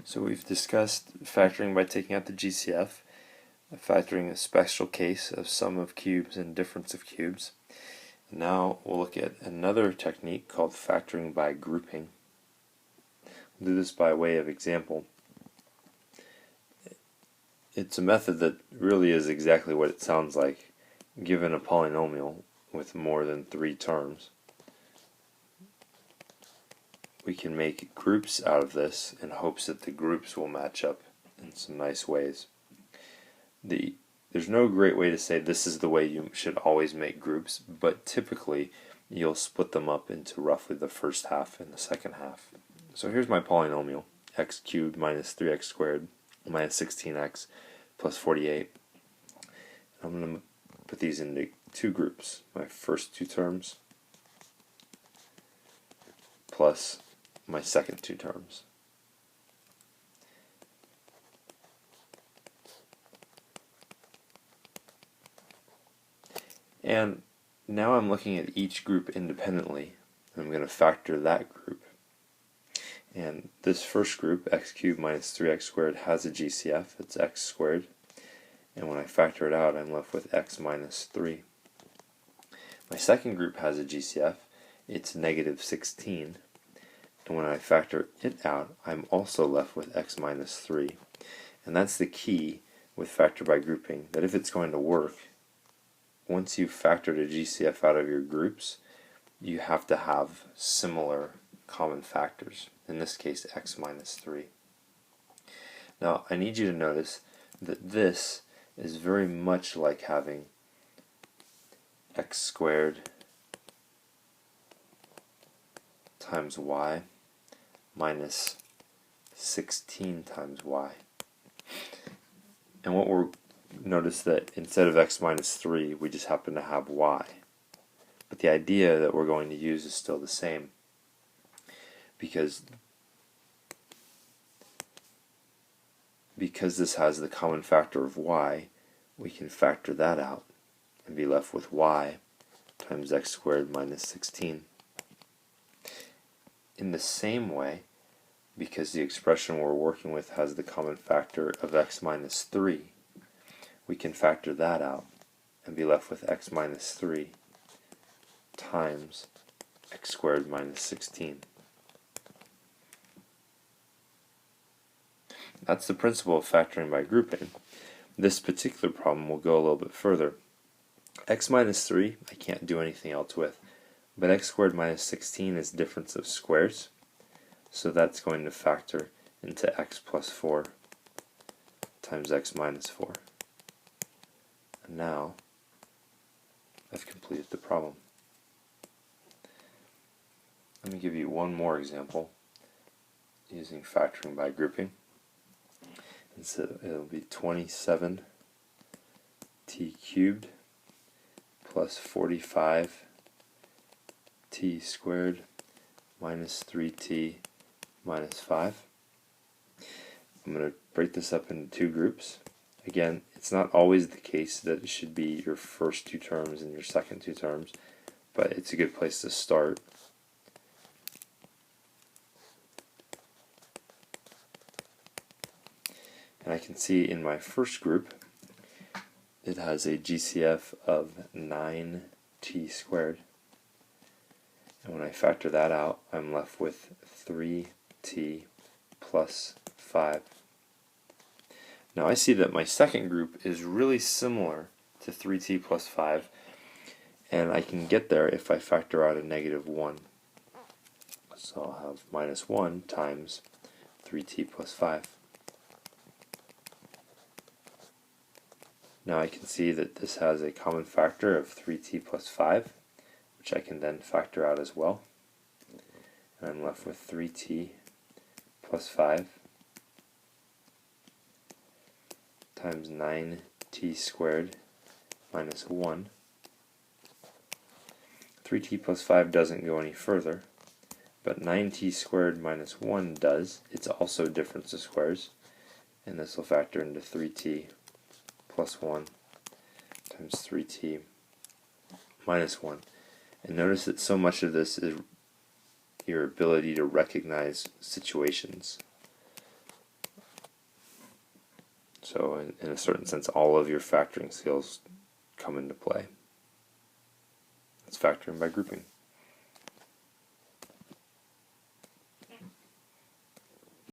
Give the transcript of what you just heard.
So we've discussed factoring by taking out the GCF, factoring a special case of sum of cubes and difference of cubes. And now we'll look at another technique called factoring by grouping. We'll do this by way of example. It's a method that really is exactly what it sounds like. Given a polynomial with more than 3 terms, we can make groups out of this in hopes that the groups will match up in some nice ways. There's no great way to say this is the way you should always make groups, but typically you'll split them up into roughly the first half and the second half. So here's my polynomial, x cubed minus 3x squared minus 16x plus 48. I'm going to put these into 2 groups. My first 2 terms plus my second 2 terms. And now I'm looking at each group independently. I'm going to factor that group. And this first group, x cubed minus 3x squared, has a GCF. It's x squared. And when I factor it out, I'm left with x minus 3. My second group has a GCF. It's negative 16. And when I factor it out, I'm also left with x minus 3. And that's the key with factor by grouping, that if it's going to work, once you've factored a GCF out of your groups, you have to have similar common factors, in this case x minus 3. Now I need you to notice that this is very much like having x squared times y minus 16 times y. And what we're notice that instead of x minus 3, we just happen to have y. But the idea that we're going to use is still the same, because this has the common factor of y, we can factor that out and be left with y times x squared minus 16. In the same way, because the expression we're working with has the common factor of x minus 3, we can factor that out and be left with x minus 3 times x squared minus 16. That's the principle of factoring by grouping. This particular problem will go a little bit further. X minus 3 I can't do anything else with, but x squared minus 16 is difference of squares, so that's going to factor into x plus 4 times x minus 4. And now I've completed the problem. Let me give you one more example using factoring by grouping. And so it'll be 27t cubed plus 45t squared minus 3t minus 5. I'm going to break this up into 2 groups. Again, it's not always the case that it should be your first 2 terms and your second 2 terms, but it's a good place to start. And I can see in my first group, it has a GCF of 9t squared. And when I factor that out, I'm left with 3t plus 5. Now I see that my second group is really similar to 3t plus 5, and I can get there if I factor out a negative 1. So I'll have minus 1 times 3t plus 5. Now I can see that this has a common factor of 3t plus 5, which I can then factor out as well. And I'm left with 3t plus 5 times 9t squared minus 1. 3t plus 5 doesn't go any further, but 9t squared minus 1 does. It's also difference of squares, and this will factor into 3t plus 1 times 3t minus 1. And notice that so much of this is your ability to recognize situations. So in a certain sense, all of your factoring skills come into play. Let's factor in by grouping.